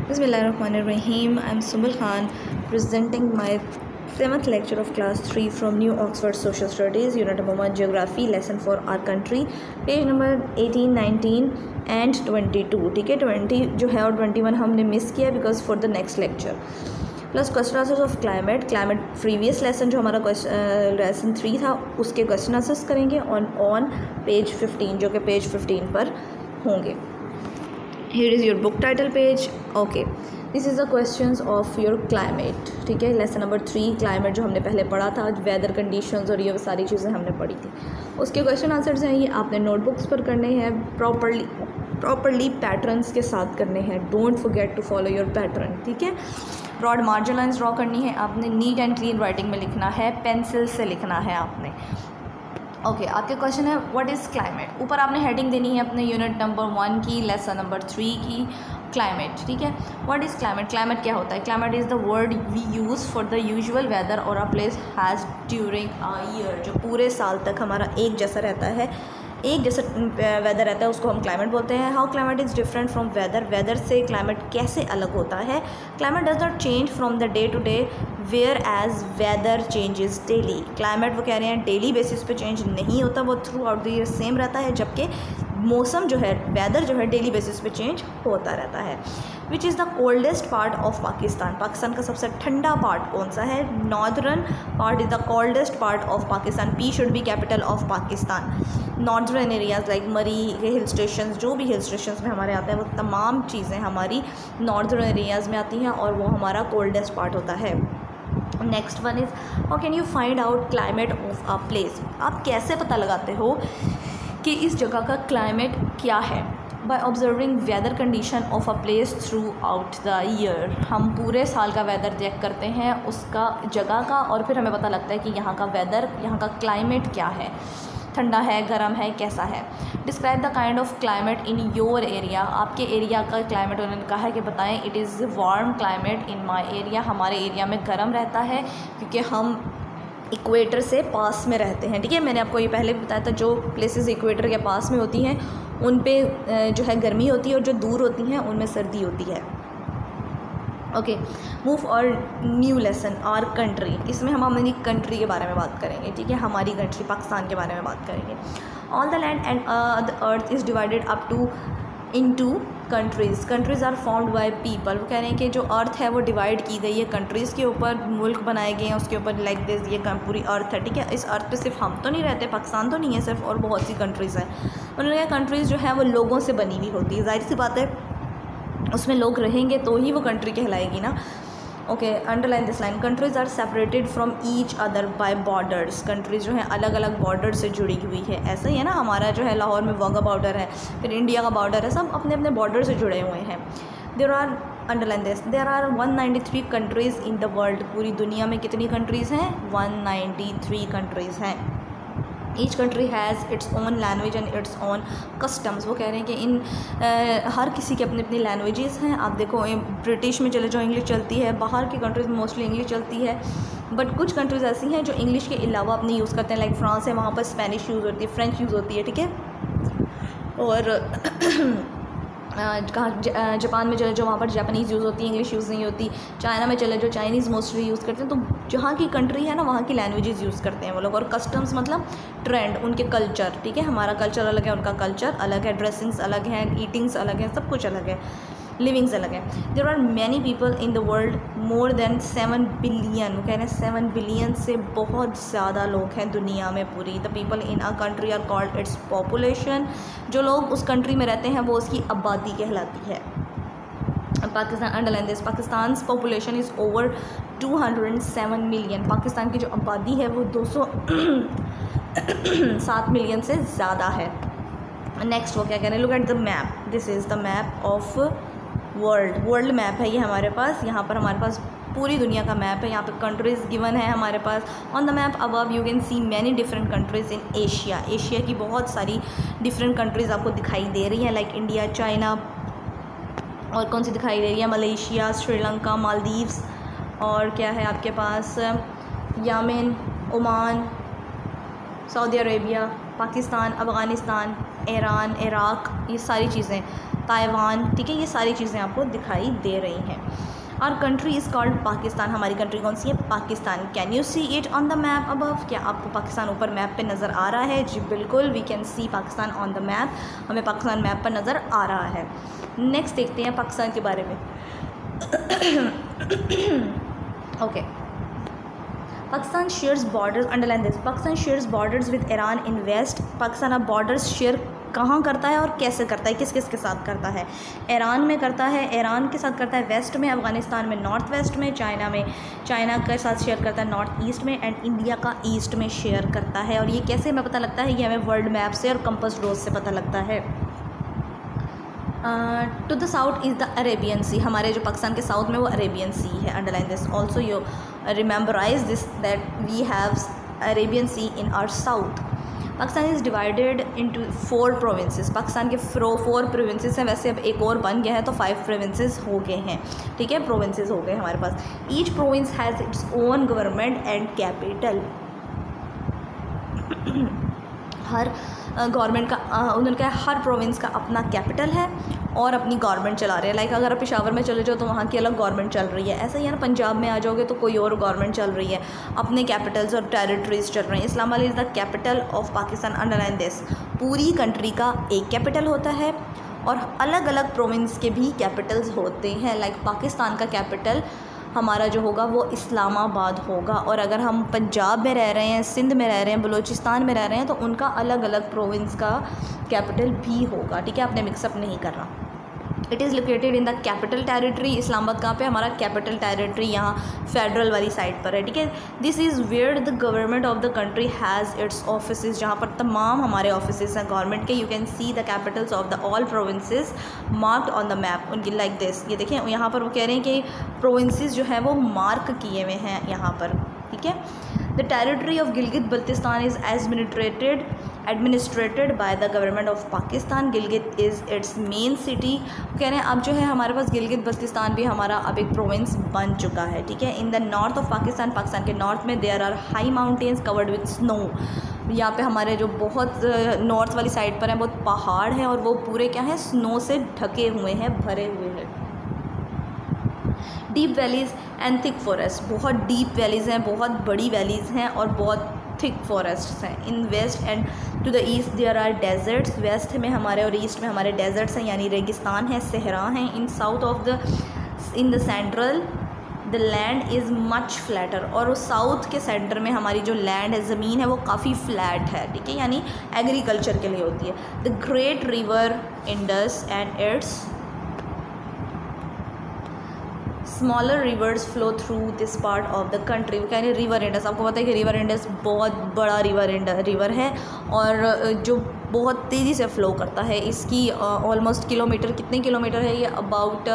Bismillahirrahmanirrahim. I'm Sumal Khan presenting my 7th lecture of class 3 from New Oxford Social Studies, Unit number 1 Geography, lesson for our country, page number 18, 19 and 22. ठीक है, 20 जो है और 21 हमने miss किया because for the next lecture. Plus question answers of climate previous lesson जो हमारा lesson 3 था उसके क्वेश्चन आंसर्स करेंगे ऑन पेज 15 जो कि पेज 15 पर होंगे. Here is your book title page. Okay, this is the questions of your climate. ठीक है, लेसन नंबर 3 क्लाइमेट जो हमने पहले पढ़ा था, वेदर कंडीशंस और ये सारी चीज़ें हमने पढ़ी थी. उसके क्वेश्चन आंसर्स हैं ये आपने नोटबुक्स पर करने हैं, प्रॉपरली पैटर्न्स के साथ करने हैं. Don't forget to follow your pattern. ठीक है, ब्रॉड मार्जिन लाइन्स ड्रॉ करनी है आपने, नीट एंड क्लीन राइटिंग में लिखना है, पेंसिल से लिखना है आपने. ओके, आपके क्वेश्चन है व्हाट इज़ क्लाइमेट. ऊपर आपने हेडिंग देनी है अपने यूनिट नंबर 1 की, लेसन नंबर 3 की, क्लाइमेट. ठीक है, व्हाट इज़ क्लाइमेट. क्लाइमेट क्या होता है. Climate is the word we use for the usual weather और a place has during a year. जो पूरे साल तक हमारा एक जैसा रहता है, एक जैसा वेदर रहता है, उसको हम क्लाइमेट बोलते हैं. How climate is different from weather. Weather से क्लाइमेट कैसे अलग होता है. Climate does not change from the day to day whereas weather changes daily. Climate वो कह रहे हैं डेली बेसिस पे चेंज नहीं होता, वो through out the year same रहता है, जबकि मौसम जो है, वेदर जो है, डेली बेसिस पे चेंज होता रहता है. Which is the coldest part of Pakistan. Pakistan का सबसे ठंडा पार्ट कौन सा है. Northern part is the coldest part of Pakistan. P should be capital of Pakistan. Northern areas like मरी के हिल स्टेशन, जो भी हिल स्टेशन में हमारे आते हैं वो तमाम चीज़ें हमारी नॉर्दर्न एरियाज़ में आती हैं और वो हमारा कोल्डेस्ट पार्ट होता है. Next one is how can you find out climate of a place. आप कैसे पता लगाते हो कि इस जगह का क्लाइमेट क्या है. By observing weather condition of a place throughout the year. हम पूरे साल का वेदर चेक करते हैं उसका, जगह का, और फिर हमें पता लगता है कि यहाँ का वेदर, यहाँ का क्लाइमेट क्या है, ठंडा है, गर्म है, कैसा है. Describe the kind of climate in your area. आपके एरिया का क्लाइमेट उन्होंने कहा है कि बताएं. It is warm climate in my area. हमारे एरिया में गर्म रहता है क्योंकि हम इक्वेटर से पास में रहते हैं. ठीक है, मैंने आपको ये पहले भी बताया था, जो प्लेसेस इक्वेटर के पास में होती हैं उन पे जो है गर्मी होती है और जो दूर होती हैं उनमें सर्दी होती है. ओके, मूव और न्यू लेसन आर कंट्री. इसमें हम हमारी कंट्री के बारे में बात करेंगे. ठीक है, हमारी कंट्री पाकिस्तान के बारे में बात करेंगे. All the land and the earth is divided up to into countries. Countries are formed by people. वो कह रहे हैं कि जो अर्थ है वो डिवाइड की गई है कंट्रीज़ के ऊपर, मुल्क बनाए गए हैं उसके ऊपर, लाइक दिस. ये पूरी अर्थ है. ठीक है, इस अर्थ पे सिर्फ हम तो नहीं रहते, पाकिस्तान तो नहीं है सिर्फ, और बहुत सी कंट्रीज़ हैं. उन्होंने कहा कंट्रीज़ जो है वो लोगों से बनी हुई होती है. जाहिर सी बात है उसमें लोग रहेंगे तो ही वो कंट्री कहलाएगी ना. Okay, underline this line. Countries are separated from each other by borders. Countries जो है अलग अलग बॉर्डर से जुड़ी हुई है. ऐसा ही है ना, हमारा जो है लाहौर में वाघा बॉर्डर है, फिर इंडिया का बॉर्डर है, सब अपने अपने बॉर्डर से जुड़े हुए हैं. There are, underline this, there are 193 countries in the world. पूरी दुनिया में कितनी कंट्रीज़ हैं. 193 कंट्रीज़ हैं. Each country has its own language and its own customs. वो कह रहे हैं कि इन हर किसी के अपनी अपनी लैंग्वेजेस हैं. आप देखो ब्रिटिश में चले जाओ इंग्लिश चलती है, बाहर की कंट्रीज़ में मोस्टली इंग्लिश चलती है, बट कुछ कंट्रीज़ ऐसी हैं जो इंग्लिश के अलावा अपनी यूज़ करते हैं. लाइक फ्रांस है, वहाँ पर स्पेनिश यूज़ होती है, फ्रेंच यूज़ होती है. ठीक है, और कहाँ जापान में चले जाओ वहाँ पर जापानीज़ यूज़ होती है, इंग्लिश यूज़ नहीं होती. चाइना में चले जाओ चाइनीज़ मोस्टली यूज़ करते हैं. तो जहाँ की कंट्री है ना वहाँ की लैंग्वेजेस यूज़ करते हैं वो लोग. और कस्टम्स मतलब ट्रेंड, उनके कल्चर. ठीक है, हमारा कल्चर अलग है, उनका कल्चर अलग है, ड्रेसिंग्स अलग हैं, ईटिंग्स अलग हैं, सब कुछ अलग है, लिविंग्स अलग है. There are many people in the world, more than 7 billion. वो कह रहे हैं 7 बिलियन से बहुत ज़्यादा लोग हैं दुनिया में पूरी. The people in a country are called its population. जो लोग उस कंट्री में रहते हैं वो उसकी आबादी कहलाती है. Pakistan, underline this, Pakistan population is over 207 million. Pakistan की जो आबादी है वो 207 मिलियन से ज़्यादा है. नेक्स्ट वो क्या कह रहे हैं, look at the map. This is the map of world map है ये हमारे पास. यहाँ पर हमारे पास पूरी दुनिया का मैप है. यहाँ पर कंट्रीज़ गिवन है हमारे पास. On the map above you can see many different countries in Asia. Asia की बहुत सारी डिफरेंट कंट्रीज़ आपको दिखाई दे रही हैं, लाइक इंडिया, चाइना, और कौन सी दिखाई दे रही है, मलेशिया, श्रीलंका, मालदीव्स, और क्या है आपके पास, Yemen, Oman, Saudi Arabia, Pakistan, Afghanistan, Iran, Iraq, ये सारी चीज़ें. ताइवान, ठीक है, ये सारी चीज़ें आपको दिखाई दे रही हैं। Our country is called Pakistan, हमारी कंट्री कौन सी है? Pakistan. Can you see it on the map above, क्या आपको पाकिस्तान ऊपर मैप पे नज़र आ रहा है? जी बिल्कुल, we can see Pakistan on the map, हमें पाकिस्तान मैप पर नज़र आ रहा है। नेक्स्ट देखते हैं पाकिस्तान के बारे में। Okay, Pakistan shares borders, underline this, Pakistan shares borders with Iran in west. Pakistan अब बॉर्डर्स शेयर कहाँ करता है और कैसे करता है, किस किस के साथ करता है? ईरान में करता है, ईरान के साथ करता है वेस्ट में, अफ़गानिस्तान में नॉर्थ वेस्ट में, चाइना के साथ शेयर करता है नॉर्थ ईस्ट में, एंड इंडिया का ईस्ट में शेयर करता है। और ये कैसे हमें पता लगता है? ये हमें वर्ल्ड मैप से और कंपास रोज से पता लगता है। To the south is the Arabian sea, हमारे जो पाकिस्तान के साउथ में वो अरेबियन सी है। Underline this, also you rememberise this that we have Arabian sea in our south. Pakistan is divided into 4 provinces, Pakistan के 4 प्रोविंसेस हैं, वैसे अब एक और बन गया है तो 5 प्रोविंसेस हो गए हैं, ठीक है, प्रोविंसेस हो गए हमारे पास। Each province has its own government and capital, हर गवर्नमेंट का उनका हर प्रोविंस का अपना कैपिटल है और अपनी गवर्नमेंट चला रहे हैं। लाइक अगर आप पेशावर में चले जाओ तो वहाँ की अलग गवर्नमेंट चल रही है, ऐसा ही है ना, पंजाब में आ जाओगे तो कोई और गवर्नमेंट चल रही है, अपने कैपिटल्स और टेरिटरीज चल रहे हैं। Islamabad is the capital of Pakistan. Underline this, पूरी कंट्री का एक कैपिटल होता है और अलग अलग प्रोविंस के भी कैपिटल्स होते हैं। लाइक पाकिस्तान का कैपिटल हमारा जो होगा वो इस्लामाबाद होगा, और अगर हम पंजाब में रह रहे हैं, सिंध में रह रहे हैं, बलूचिस्तान में रह रहे हैं तो उनका अलग अलग प्रोविंस का कैपिटल भी होगा, ठीक है, आपने मिक्सअप नहीं करना। It is located in the capital territory, Islamabad कहाँ पे? हमारा कैपिटल टेरिटरी यहाँ फेडरल वाली साइड पर है, ठीक है। This is where the government of the country has its offices, जहाँ पर तमाम हमारे ऑफिसेज हैं गवर्नमेंट के। You can see the capitals of the all provinces marked on the map, उनकी लाइक दिस, ये देखें यहाँ पर वो कह रहे हैं कि प्रोविंसेस जो है वो मार्क किए हुए हैं यहाँ पर, ठीक है। The territory of Gilgit Baltistan is administrated by the government of Pakistan. Gilgit is it's main city, कह रहे हैं अब जो है हमारे पास गिलगित बल्तिस्तान भी हमारा अब एक प्रोविंस बन चुका है, ठीक है। In the north of Pakistan, Pakistan के नॉर्थ में there are high mountains covered with snow, यहाँ पे हमारे जो बहुत नॉर्थ वाली साइड पर हैं बहुत पहाड़ हैं और वो पूरे क्या हैं? स्नो से ढके हुए हैं, भरे हुए हैं। Deep valleys and thick forest, बहुत डीप वैलीज़ हैं, बहुत बड़ी वैलीज़ हैं और बहुत थिक फॉरेस्ट्स हैं। In west and to the east there are deserts, west में हमारे और ईस्ट में हमारे डेजर्ट्स हैं यानी रेगिस्तान है, सहरा हैं। In south of the central the land is much flatter, और उस साउथ के सेंटर में हमारी जो लैंड है, ज़मीन है, वो काफ़ी फ्लैट है, ठीक है, यानी एग्रीकल्चर के लिए होती है। The great river Indus and it's smaller reverse flow through this part of the country. यानी रिवर इंडस, आपको पता है कि रिवर इंडस बहुत बड़ा रिवर है और जो बहुत तेज़ी से फ़्लो करता है। इसकी ऑलमोस्ट किलोमीटर, कितने किलोमीटर है ये? अबाउट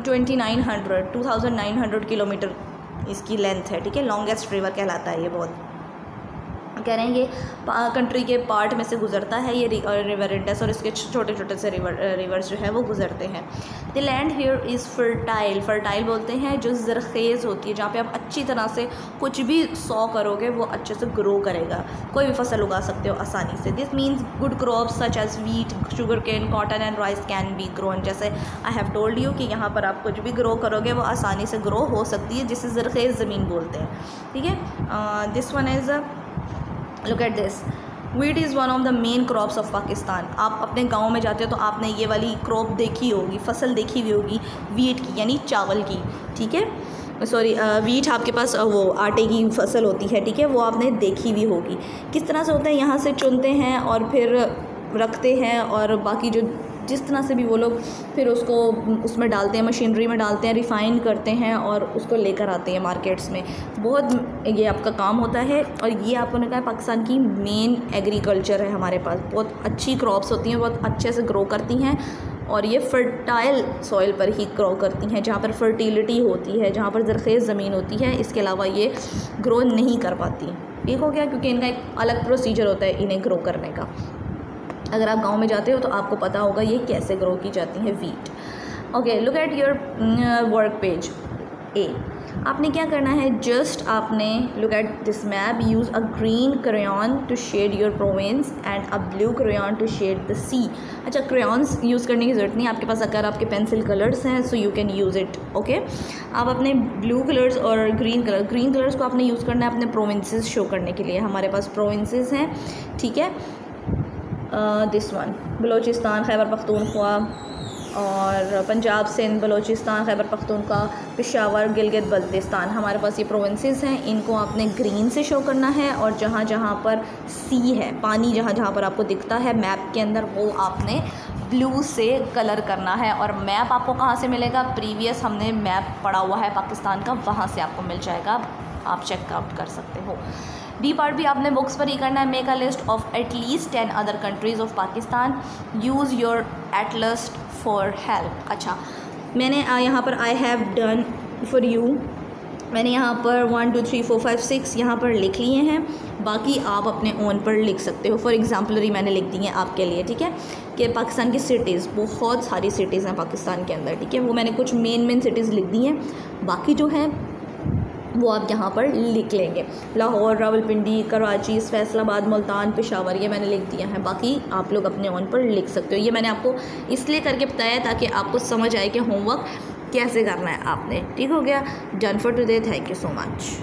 2900 किलोमीटर इसकी लेंथ है, ठीक है। लॉन्गेस्ट रिवर कहलाता है ये, बहुत कह रहे हैं ये कंट्री के पार्ट में से गुजरता है ये रिवर इंडस, और इसके छोटे छोटे से रिवर्स जो है वो गुजरते हैं। The land here is fertile, fertile बोलते हैं जो ज़रखेज़ होती है, जहाँ पे आप अच्छी तरह से कुछ भी सॉ करोगे वो अच्छे से ग्रो करेगा, कोई भी फसल उगा सकते हो आसानी से। This means good crops such as wheat, sugar cane, cotton and rice can be grown. जैसे आई हैव टोल्ड यू कि यहाँ पर आप कुछ भी ग्रो करोगे वो आसानी से ग्रो हो सकती है, जिसे ज़रखेज़ ज़मीन बोलते हैं, ठीक है। This one is look at this, wheat is one of the main crops of Pakistan. आप अपने गांव में जाते हो तो आपने ये वाली क्रॉप देखी होगी, फसल देखी हुई होगी वीट की, यानी चावल की, ठीक है। सॉरी, वीट आपके पास वो आटे की फसल होती है, ठीक है, वो आपने देखी हुई होगी। किस तरह से होता है? यहाँ से चुनते हैं और फिर रखते हैं और बाकी जो जिस तरह से भी वो लोग फिर उसको उसमें डालते हैं, मशीनरी में डालते हैं, रिफ़ाइन करते हैं और उसको लेकर आते हैं मार्केट्स में। बहुत ये आपका काम होता है और ये आपको ने कहा पाकिस्तान की मेन एग्रीकल्चर है हमारे पास। बहुत अच्छी क्रॉप्स होती हैं, बहुत अच्छे से ग्रो करती हैं और ये फर्टाइल सॉइल पर ही ग्रो करती हैं, जहाँ पर फर्टिलिटी होती है, जहाँ पर ज़रखेज़ ज़मीन होती है। इसके अलावा ये ग्रो नहीं कर पाती। ठीक हो गया, क्योंकि इनका एक अलग प्रोसीजर होता है इन्हें ग्रो करने का। अगर आप गांव में जाते हो तो आपको पता होगा ये कैसे ग्रो की जाती है wheat. Okay, look at your work page A. आपने क्या करना है, जस्ट आपने look at this map, use a green crayon to shade your province and a blue crayon to shade the sea. अच्छा, क्रेयॉन्स यूज़ करने की ज़रूरत नहीं, आपके पास अगर आपके पेंसिल कलर्स हैं so you can use it. Okay, आप अपने ब्लू कलर्स और ग्रीन कलर्स को आपने यूज़ करना है अपने प्रोविंसेस शो करने के लिए। हमारे पास प्रोविंसेस हैं, ठीक है, दिस वन बलूचिस्तान, खैबर पख्तूनख्वा और पंजाब, सिंध, बलूचिस्तान, खैबर पख्तूनख्वा, पेशावर, गिलगित बल्तिस्तान, हमारे पास ये प्रोविंसेस हैं। इनको आपने ग्रीन से शो करना है और जहाँ जहाँ पर सी है, पानी जहाँ जहाँ पर आपको दिखता है मैप के अंदर, वो आपने ब्लू से कलर करना है। और मैप आपको कहाँ से मिलेगा, प्रीवियस हमने मैप पढ़ा हुआ है पाकिस्तान का, वहाँ से आपको मिल जाएगा, आप चेकआउट कर सकते हो। बी पार्ट भी आपने बुक्स पर ही करना है। Make a list of at least 10 other countries of Pakistan, use your Atlas for help. अच्छा, मैंने यहाँ पर I have done for you, मैंने यहाँ पर 1 2 3 4 5 6 यहाँ पर लिख लिए हैं, बाकी आप अपने ओन पर लिख सकते हो। फॉर एग्जाम्पलरी मैंने लिख दी हैं आपके लिए, ठीक है, कि पाकिस्तान की सिटीज़, बहुत सारी सिटीज़ हैं पाकिस्तान के अंदर, ठीक है, वो मैंने कुछ मेन सिटीज़ लिख दी हैं, बाकी जो हैं वो आप यहाँ पर लिख लेंगे। लाहौर, रावलपिंडी, कराची, फैसलाबाद, मुल्तान, पेशावर, ये मैंने लिख दिया है, बाकी आप लोग अपने ऑन पर लिख सकते हो। ये मैंने आपको इसलिए करके बताया ताकि आपको समझ आए कि होमवर्क कैसे करना है आपने। ठीक हो गया, done for today, thank you so much.